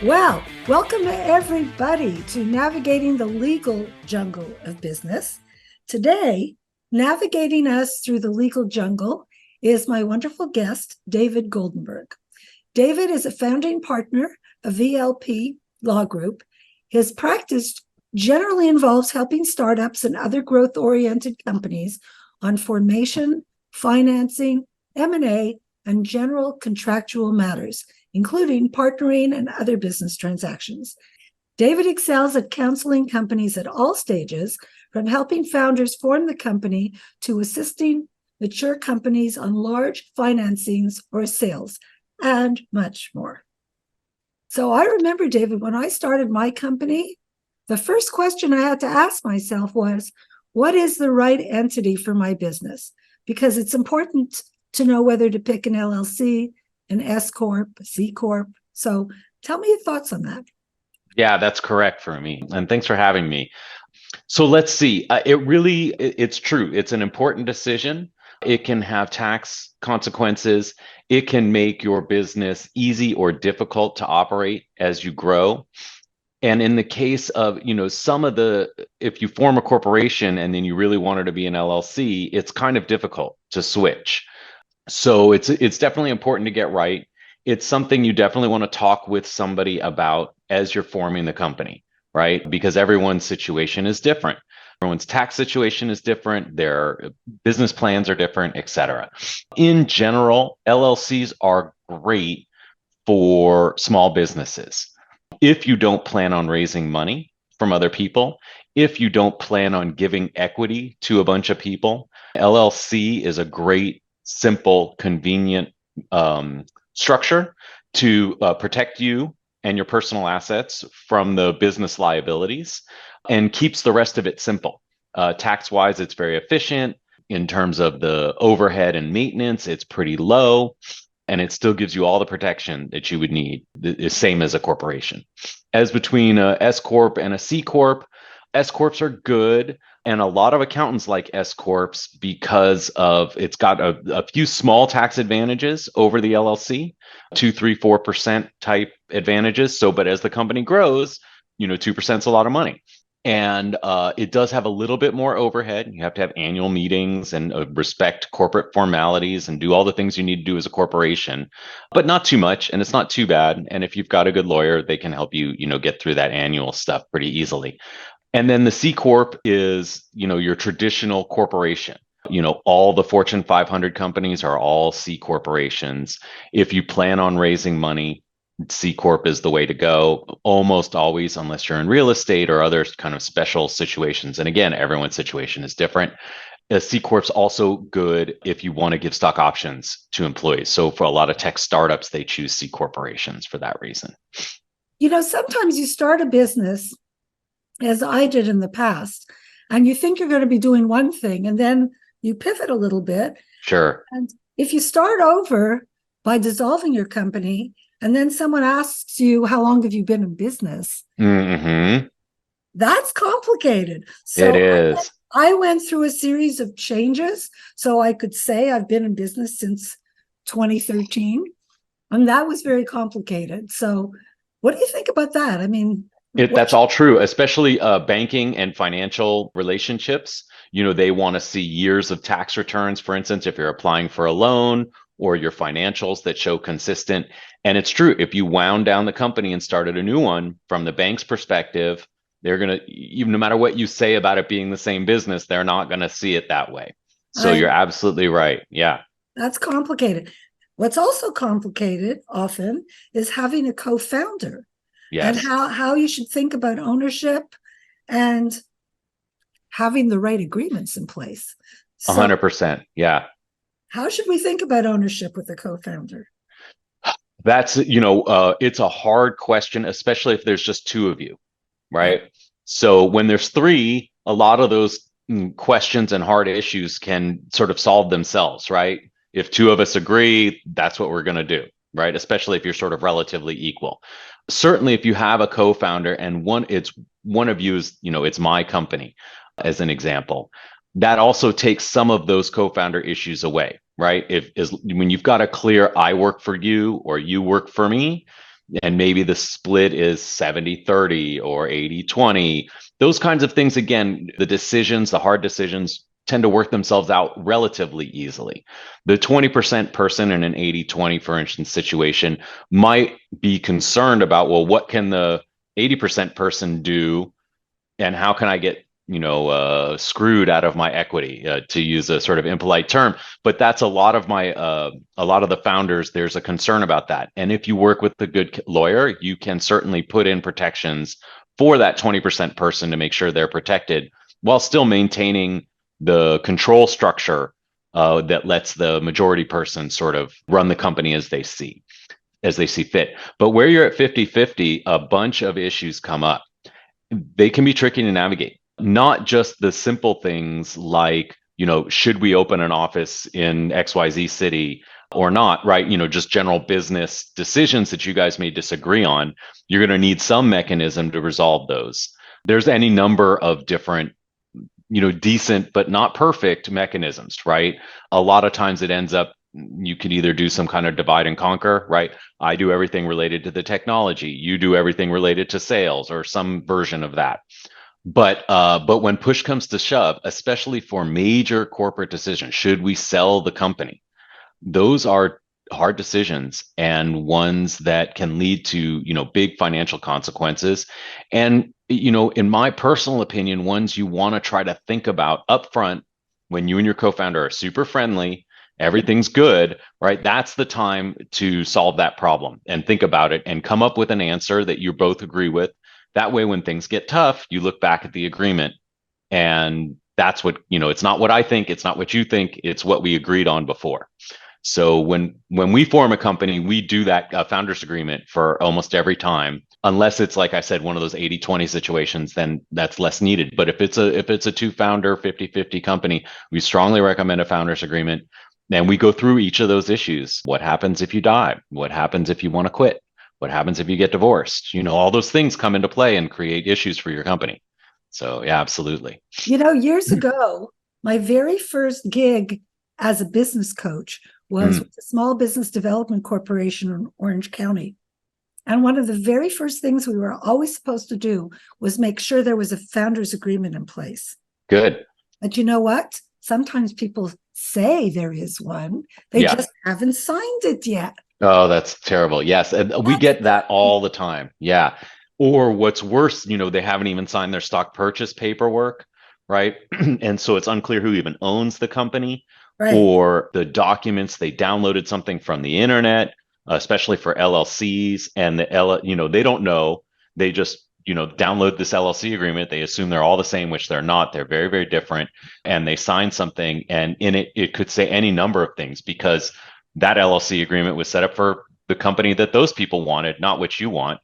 Well, welcome to everybody to navigating the legal jungle of business. Today, navigating us through the legal jungle is my wonderful guest, David Goldenberg. David is a founding partner of VLP Law Group. His practice generally involves helping startups and other growth-oriented companies on formation, financing, M&A, and general contractual matters, including partnering and other business transactions. David excels at counseling companies at all stages, from helping founders form the company to assisting mature companies on large financings or sales, and much more. So I remember, David, when I started my company, the first question I had to ask myself was, what is the right entity for my business? Because it's important to know whether to pick an LLC, an S-Corp, a C-Corp. So tell me your thoughts on that. Yeah, that's correct for me. And thanks for having me. So let's see. It's true. It's an important decision. It can have tax consequences. It can make your business easy or difficult to operate as you grow. And in the case of, if you form a corporation and then you really want it to be an LLC, it's kind of difficult to switch. So it's definitely important to get right. It's something you definitely want to talk with somebody about as you're forming the company, right? Because everyone's situation is different. Everyone's tax situation is different. Their business plans are different, et cetera. In general, LLCs are great for small businesses. If you don't plan on raising money from other people, if you don't plan on giving equity to a bunch of people, LLC is a great, simple, convenient structure to protect you and your personal assets from the business liabilities and keeps the rest of it simple. Tax-wise, it's very efficient. In terms of the overhead and maintenance, it's pretty low, and it still gives you all the protection that you would need, the same as a corporation. As between a S-Corp and a C-Corp, S-Corps are good. And a lot of accountants like S-Corps because of it's got a few small tax advantages over the LLC, 2, 3, 4% type advantages. So, but as the company grows, 2% is a lot of money. And it does have a little bit more overhead. You have to have annual meetings and respect corporate formalities and do all the things you need to do as a corporation, but not too much. And it's not too bad. And if you've got a good lawyer, they can help you, get through that annual stuff pretty easily. And then the C Corp is, your traditional corporation. All the Fortune 500 companies are all C corporations. If you plan on raising money, C Corp is the way to go almost always, unless you're in real estate or other kind of special situations. And again, everyone's situation is different. A C Corp's also good if you want to give stock options to employees. So for a lot of tech startups, they choose C corporations for that reason. Sometimes you start a business, as I did in the past, and you think you're going to be doing one thing, and then you pivot a little bit. Sure. And if you start over by dissolving your company, and then someone asks you, how long have you been in business? Mm-hmm. That's complicated. So It is. I went through a series of changes. So I could say I've been in business since 2013. And that was very complicated. So what do you think about that? I mean, that's all true, especially banking and financial relationships. They want to see years of tax returns, for instance, if you're applying for a loan or your financials that show consistent. And it's true, if you wound down the company and started a new one, from the bank's perspective, they're going to, even no matter what you say about it being the same business, they're not going to see it that way. So you're absolutely right. Yeah. That's complicated. What's also complicated often is having a co-founder. Yes. And how you should think about ownership and having the right agreements in place. 100%. Yeah. How should we think about ownership with a co-founder? That's, it's a hard question, especially if there's just two of you, right? Yeah. So when there's three, a lot of those questions and hard issues can sort of solve themselves, right? If two of us agree, that's what we're going to do, right? Especially if you're sort of relatively equal. Certainly, if you have a co-founder and one of you is, it's my company, as an example, that also takes some of those co-founder issues away, right? When you've got a clear, I work for you or you work for me, and maybe the split is 70-30 or 80-20. Those kinds of things, again, the hard decisions tend to work themselves out relatively easily. The 20% person in an 80-20, for instance, situation might be concerned about, well, what can the 80% person do, and how can I get screwed out of my equity, to use a sort of impolite term. But that's a lot of the founders. There's a concern about that. And if you work with a good lawyer, you can certainly put in protections for that 20% person to make sure they're protected while still maintaining the control structure that lets the majority person sort of run the company as they see fit. But where you're at 50-50, a bunch of issues come up. They can be tricky to navigate. Not just the simple things like, should we open an office in XYZ city or not, right? Just general business decisions that you guys may disagree on. You're going to need some mechanism to resolve those. There's any number of different, decent but not perfect mechanisms, right? A lot of times it ends up, you could either do some kind of divide and conquer, right? I do everything related to the technology. You do everything related to sales, or some version of that. But when push comes to shove, especially for major corporate decisions, should we sell the company? Those are hard decisions, and ones that can lead to, big financial consequences. And, in my personal opinion, ones you want to try to think about upfront when you and your co-founder are super friendly, everything's good, right? That's the time to solve that problem and think about it and come up with an answer that you both agree with. That way, when things get tough, you look back at the agreement, and that's what, it's not what I think, it's not what you think, it's what we agreed on before. So when we form a company, we do that founders agreement for almost every time, unless it's, like I said, one of those 80-20 situations, then that's less needed. But if it's a two-founder 50-50 company, we strongly recommend a founders agreement. And we go through each of those issues. What happens if you die? What happens if you want to quit? What happens if you get divorced? All those things come into play and create issues for your company. So yeah, absolutely. Years ago, my very first gig as a business coach was with the Small Business Development Corporation in Orange County. And one of the very first things we were always supposed to do was make sure there was a founders agreement in place. Good. But you know what? Sometimes people say there is one. They just haven't signed it yet. Oh, that's terrible. Yes. And we get that all the time. Yeah. Or what's worse, they haven't even signed their stock purchase paperwork, right? And so it's unclear who even owns the company, right, or the documents, they downloaded something from the internet, especially for LLCs, and they don't know. They just, download this LLC agreement. They assume they're all the same, which they're not. They're very, very different. And they sign something, and in it could say any number of things, because that LLC agreement was set up for the company that those people wanted, not what you want,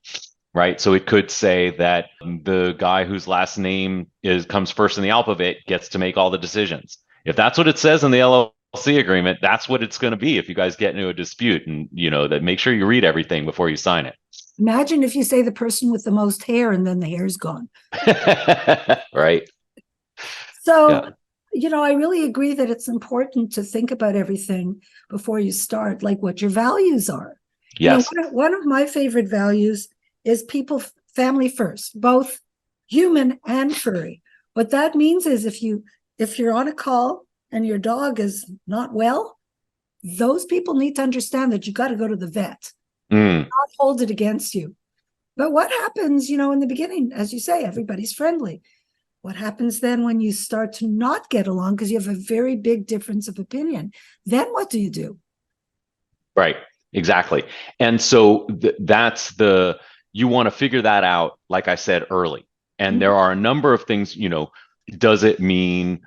right? So it could say that the guy whose last name comes first in the alphabet gets to make all the decisions. If that's what it says in the LLC agreement, that's what it's going to be if you guys get into a dispute. And that make sure you read everything before you sign it. Imagine if you say the person with the most hair and then the hair's gone. Right. So, I really agree that it's important to think about everything before you start, like what your values are. Yes. One of my favorite values is family first, both human and furry. What that means is if you're on a call and your dog is not well, those people need to understand that you got to go to the vet, not hold it against you. But what happens, in the beginning, as you say, everybody's friendly. What happens then when you start to not get along because you have a very big difference of opinion? Then what do you do? Right, exactly. And so you want to figure that out, like I said, early. And there are a number of things, does it mean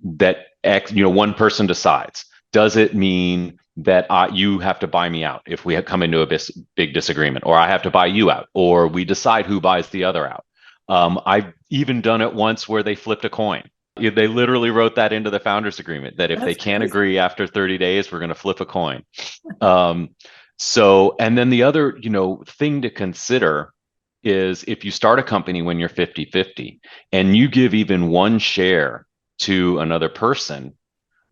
that one person decides? Does it mean that you have to buy me out if we come into a big disagreement, or I have to buy you out, or we decide who buys the other out? I've even done it once where they flipped a coin. They literally wrote that into the founders agreement, that if they can't agree after 30 days, we're going to flip a coin. And then the other, thing to consider is if you start a company when you're 50-50 and you give even one share to another person,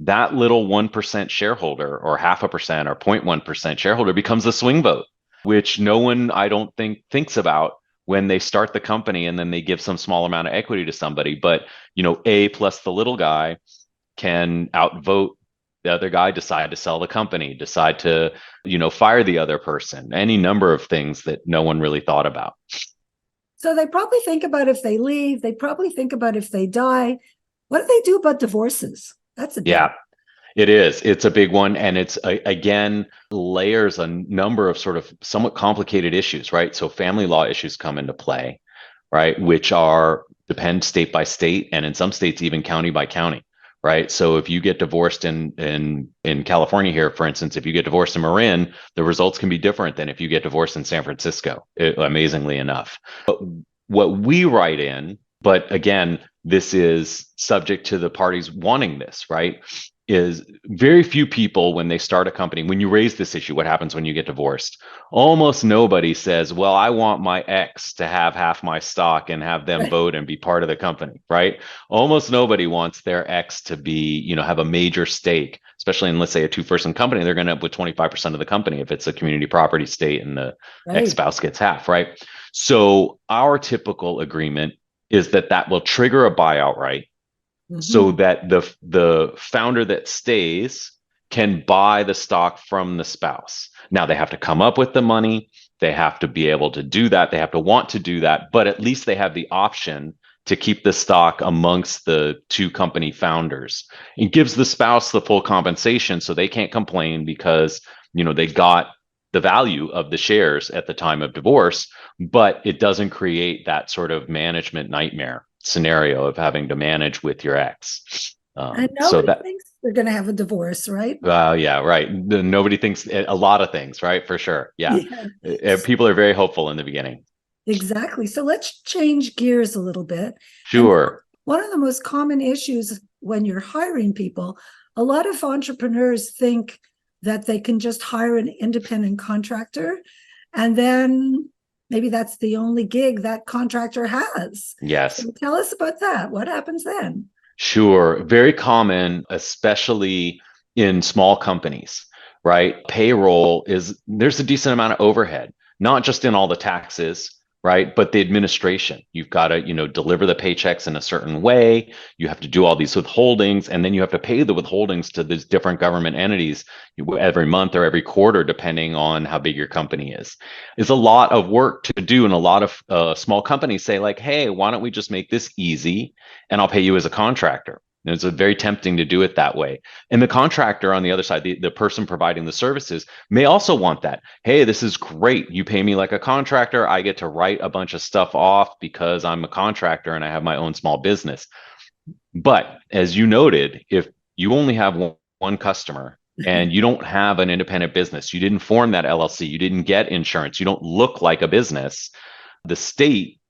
that little 1% shareholder, or 0.5% or 0.1% shareholder, becomes a swing vote. which no one, I don't think, thinks about when they start the company and then they give some small amount of equity to somebody. But, A plus the little guy can outvote the other guy, decide to sell the company, decide to, fire the other person, any number of things that no one really thought about. So they probably think about if they leave, they probably think about if they die. What do they do about divorces? That's a big Yeah, it is. It's a big one. And it's, again, layers a number of sort of somewhat complicated issues, right? So family law issues come into play, right? Which depend state by state, and in some states, even county by county. Right. So if you get divorced in California here, for instance, if you get divorced in Marin, the results can be different than if you get divorced in San Francisco, amazingly enough. But what we write in, but again, this is subject to the parties wanting this, right? Is very few people, when they start a company, when you raise this issue, what happens when you get divorced? Almost nobody says, well, I want my ex to have half my stock and have them vote and be part of the company, right? Almost nobody wants their ex to be, have a major stake, especially in, let's say, a two-person company. They're going to end up with 25% of the company if it's a community property state and the ex-spouse gets half, right? So our typical agreement is that will trigger a buyout right. So that the founder that stays can buy the stock from the spouse. Now they have to come up with the money. They have to be able to do that. They have to want to do that, but at least they have the option to keep the stock amongst the two company founders. It gives the spouse the full compensation, so they can't complain because, they got the value of the shares at the time of divorce, but it doesn't create that sort of management nightmare scenario of having to manage with your ex. And nobody thinks they're going to have a divorce, right? Yeah, right. Nobody thinks a lot of things, right? For sure. Yeah. People are very hopeful in the beginning. Exactly. So let's change gears a little bit. Sure. And one of the most common issues when you're hiring people, a lot of entrepreneurs think that they can just hire an independent contractor and then maybe that's the only gig that contractor has. Yes. So tell us about that. What happens then? Sure. Very common, especially in small companies, right? There's a decent amount of overhead, not just in all the taxes, right? But the administration. You've got to, deliver the paychecks in a certain way. You have to do all these withholdings, and then you have to pay the withholdings to these different government entities every month or every quarter, depending on how big your company is. It's a lot of work to do, and a lot of small companies say like, hey, why don't we just make this easy and I'll pay you as a contractor. And it's very tempting to do it that way. And the contractor on the other side, the person providing the services, may also want that. Hey, this is great. You pay me like a contractor. I get to write a bunch of stuff off because I'm a contractor and I have my own small business. But as you noted, if you only have one customer and you don't have an independent business, you didn't form that LLC, you didn't get insurance, you don't look like a business, the state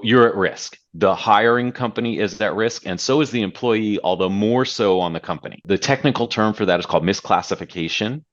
you're at risk. The hiring company is at risk, and so is the employee, although more so on the company. The technical term for that is called misclassification,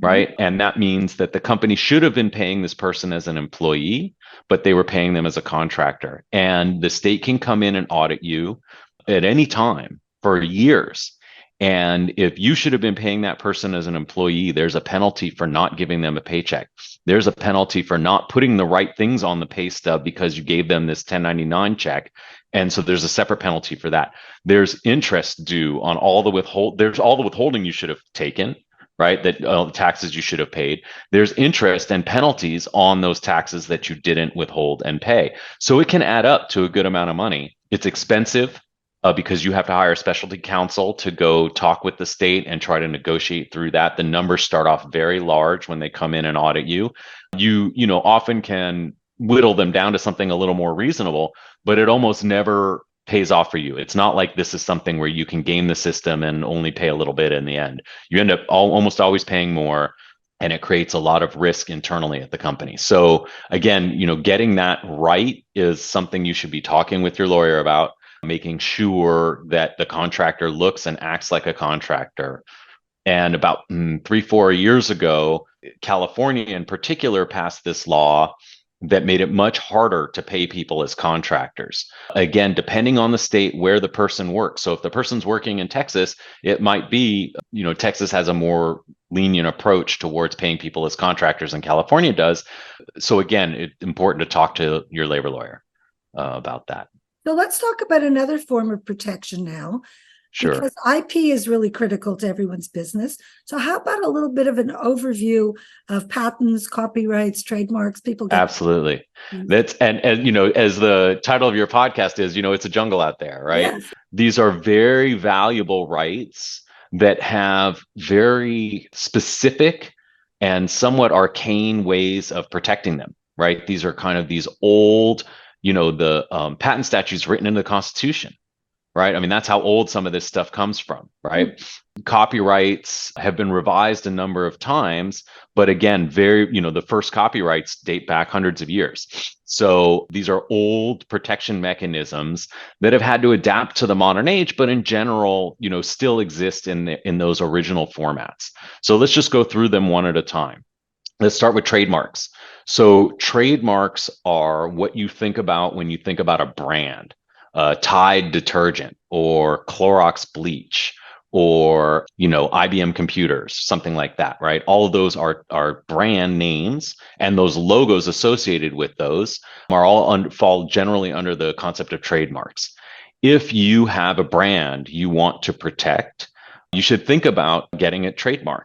right? And that means that the company should have been paying this person as an employee, but they were paying them as a contractor. And the state can come in and audit you at any time for years. And if you should have been paying that person as an employee, there's a penalty for not giving them a paycheck. There's a penalty for not putting the right things on the pay stub because you gave them this 1099 check. And so there's a separate penalty for that. There's interest due on all the withholding you should have taken, right? That the taxes you should have paid. There's interest and penalties on those taxes that you didn't withhold and pay. So it can add up to a good amount of money. It's expensive. Because you have to hire a specialty counsel to go talk with the state and try to negotiate through that. The numbers start off very large when they come in and audit you. You often can whittle them down to something a little more reasonable, but it almost never pays off for you. It's not like this is something where you can game the system and only pay a little bit in the end. You end up almost always paying more, and it creates a lot of risk internally at the company. So again, getting that right is something you should be talking with your lawyer about, making sure that the contractor looks and acts like a contractor. And about 3-4 years ago, California in particular passed this law that made it much harder to pay people as contractors. Again, depending on the state where the person works. So if the person's working in Texas, it might be, Texas has a more lenient approach towards paying people as contractors than California does. So again, it's important to talk to your labor lawyer about that. So let's talk about another form of protection now, Sure. because IP is really critical to everyone's business. So how about a little bit of an overview of patents, copyrights, trademarks? People get Absolutely. That's and you know, as the title of your podcast is, you know, it's a jungle out there, right? yes. These are very valuable rights that have very specific and somewhat arcane ways of protecting them, right? These are kind of these old, you know, the patent statutes written into the Constitution, right? I mean, that's how old some of this stuff comes from, right? Copyrights have been revised a number of times, but again, very, you know, the first copyrights date back hundreds of years. So these are old protection mechanisms that have had to adapt to the modern age, but in general, you know, still exist in those original formats. So let's just go through them one at a time. Let's start with trademarks. So trademarks are what you think about when you think about a brand. Tide detergent or Clorox bleach or, you know, IBM computers, something like that, right? All of those are brand names, and those logos associated with those are all fall generally under the concept of trademarks. If you have a brand you want to protect, you should think about getting it trademarked.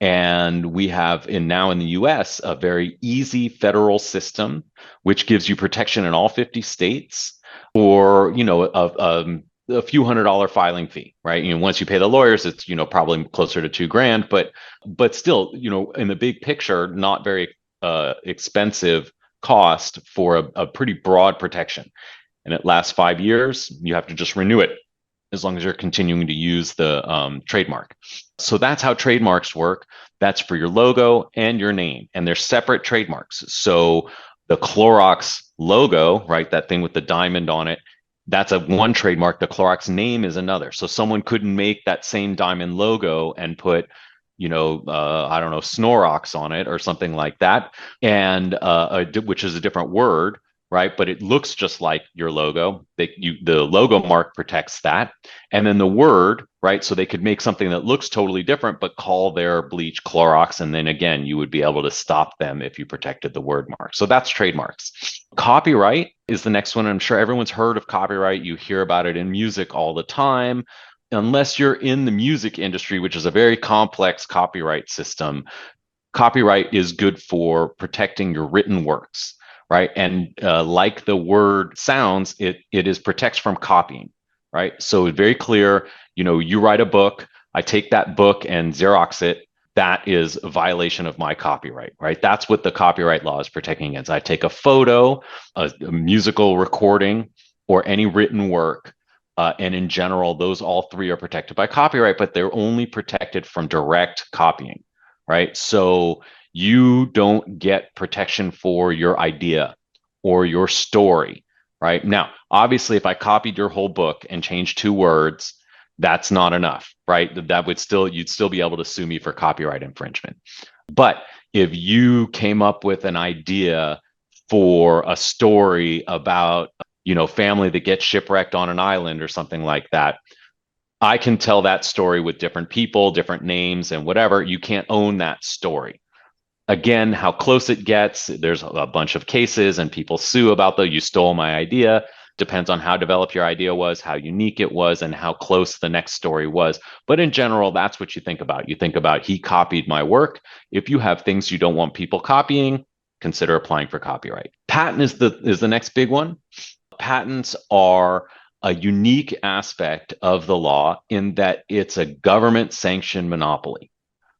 And we have now in the US a very easy federal system which gives you protection in all 50 states for, you know, a few $100 filing fee, right? You know, once you pay the lawyers, it's, you know, probably closer to $2,000, but still, you know, in the big picture, not very expensive cost for a pretty broad protection. And it lasts 5 years. You have to just renew it as long as you're continuing to use the trademark. So that's how trademarks work. That's for your logo and your name, and they're separate trademarks. So the Clorox logo, right, that thing with the diamond on it, that's one trademark. The Clorox name is another. So someone couldn't make that same diamond logo and put, you know, I don't know, Snorox on it or something like that, and which is a different word, right? But it looks just like your logo. The logo mark protects that, and then the word, right? So they could make something that looks totally different, but call their bleach Clorox, and then again, you would be able to stop them if you protected the word mark. So that's trademarks. Copyright is the next one. I'm sure everyone's heard of copyright. You hear about it in music all the time. Unless you're in the music industry, which is a very complex copyright system, copyright is good for protecting your written works, right? And like the word sounds, it is protects from copying, right? So it's very clear, you know, you write a book, I take that book and Xerox it, that is a violation of my copyright, right? That's what the copyright law is protecting against. I take a photo, a musical recording, or any written work, and in general, those all three are protected by copyright, but they're only protected from direct copying, right? So you don't get protection for your idea or your story, right? Now, obviously, if I copied your whole book and changed 2 words, that's not enough, right? That would still, you'd still be able to sue me for copyright infringement. But if you came up with an idea for a story about, you know, family that gets shipwrecked on an island or something like that, I can tell that story with different people, different names, and whatever. You can't own that story. Again, how close it gets, there's a bunch of cases and people sue about you stole my idea. Depends on how developed your idea was, how unique it was, and how close the next story was. But in general, that's what you think about. You think about, he copied my work. If you have things you don't want people copying, consider applying for copyright. Patent is the next big one. Patents are a unique aspect of the law in that it's a government sanctioned monopoly,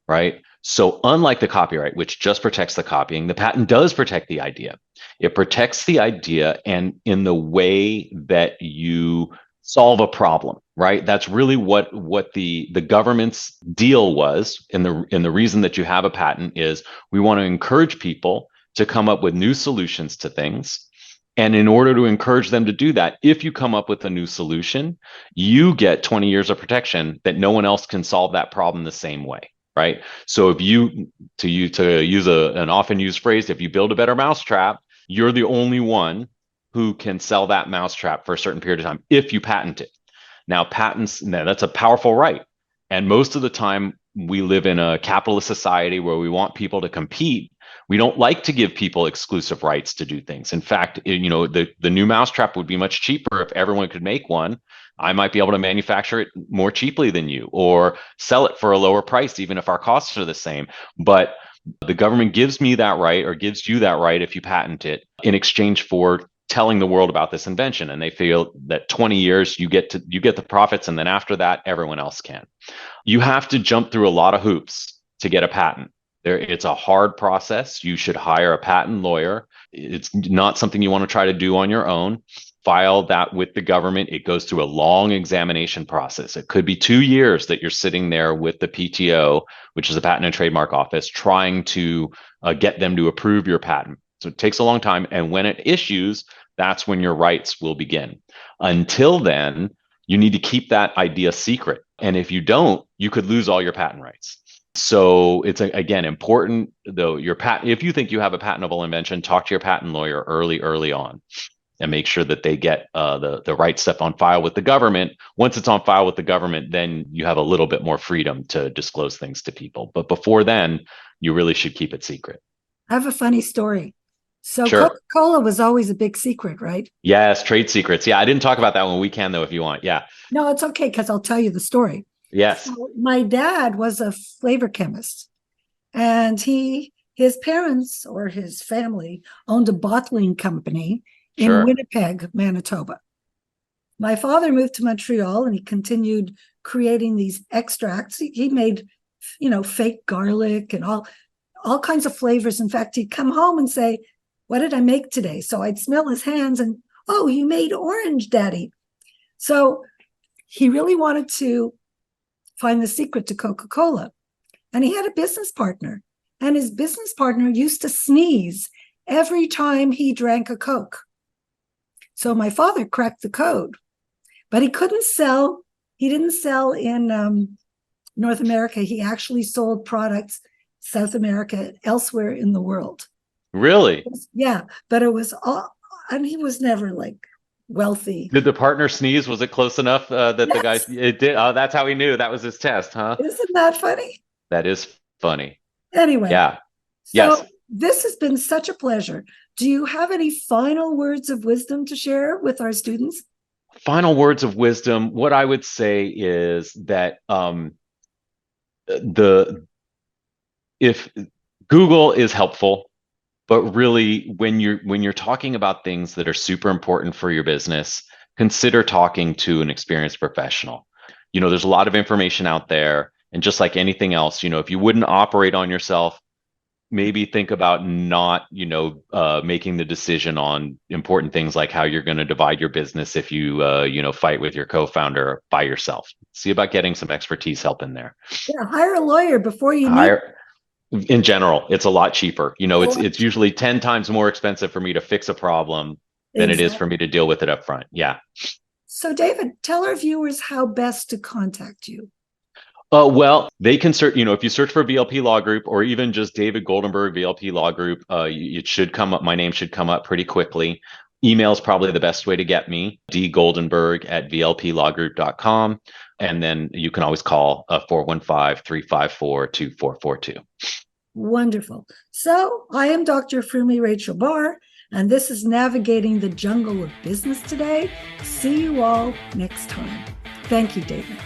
right? So unlike the copyright, which just protects the copying, the patent does protect the idea. It protects the idea and in the way that you solve a problem, right? That's really what the government's deal was. And the reason that you have a patent is we want to encourage people to come up with new solutions to things. And in order to encourage them to do that, if you come up with a new solution, you get 20 years of protection that no one else can solve that problem the same way, right? So if to use an often used phrase, if you build a better mousetrap, you're the only one who can sell that mousetrap for a certain period of time if you patent it. Now, patents, that's a powerful right. And most of the time, we live in a capitalist society where we want people to compete. We don't like to give people exclusive rights to do things. In fact, the new mousetrap would be much cheaper if everyone could make one. I might be able to manufacture it more cheaply than you or sell it for a lower price, even if our costs are the same. But the government gives me that right, or gives you that right if you patent it, in exchange for telling the world about this invention. And they feel that 20 years you get the profits, and then after that everyone else can. You have to jump through a lot of hoops to get a patent. It's a hard process. You should hire a patent lawyer. It's not something you want to try to do on your own. File that with the government. It goes through a long examination process. It could be 2 years that you're sitting there with the PTO, which is the Patent and Trademark Office, trying to get them to approve your patent. So it takes a long time. And when it issues, that's when your rights will begin. Until then, you need to keep that idea secret. And if you don't, you could lose all your patent rights. So it's, again, important, though, if you think you have a patentable invention, talk to your patent lawyer early on, and make sure that they get the right stuff on file with the government. Once it's on file with the government, then you have a little bit more freedom to disclose things to people. But before then, you really should keep it secret. I have a funny story. So Sure. Coca-Cola was always a big secret, right? Yes, trade secrets. Yeah, I didn't talk about that one. We can, though, if you want. Yeah. No, it's okay, because I'll tell you the story. Yes. So my dad was a flavor chemist, and his parents or his family owned a bottling company in Sure. Winnipeg, Manitoba. My father moved to Montreal, and he continued creating these extracts. He made, fake garlic and all kinds of flavors. In fact, he'd come home and say, "What did I make today?" So I'd smell his hands and, "Oh, you made orange, Daddy." So he really wanted to find the secret to Coca-Cola. And he had a business partner. And his business partner used to sneeze every time he drank a Coke. So my father cracked the code, but he didn't sell in North America. He actually sold products South America, elsewhere in the world. Really? Yeah, but it was all, and he was never like wealthy. Did the partner sneeze? Was it close enough that the guy, Yes. it did? Oh, that's how he knew. That was his test, huh? Isn't that funny? That is funny. Anyway, Yeah. so Yes. this has been such a pleasure. Do you have any final words of wisdom to share with our students? Final words of wisdom. What I would say is that if Google is helpful, but really when you're talking about things that are super important for your business, consider talking to an experienced professional. There's a lot of information out there, and just like anything else, if you wouldn't operate on yourself, maybe think about not, making the decision on important things like how you're going to divide your business if you, fight with your co-founder by yourself. See about getting some expertise help in there. Yeah, hire a lawyer before you need. In general, it's a lot cheaper. It's usually 10 times more expensive for me to fix a problem than it is for me to deal with it up front. Yeah. So David, tell our viewers how best to contact you. Well, they can search, if you search for VLP Law Group, or even just David Goldenberg, VLP Law Group, it should come up. My name should come up pretty quickly. Email is probably the best way to get me, dgoldenberg@vlplawgroup.com. And then you can always call 415-354-2442. Wonderful. So I am Dr. Frumi Rachel Barr, and this is Navigating the Jungle of Business today. See you all next time. Thank you, David.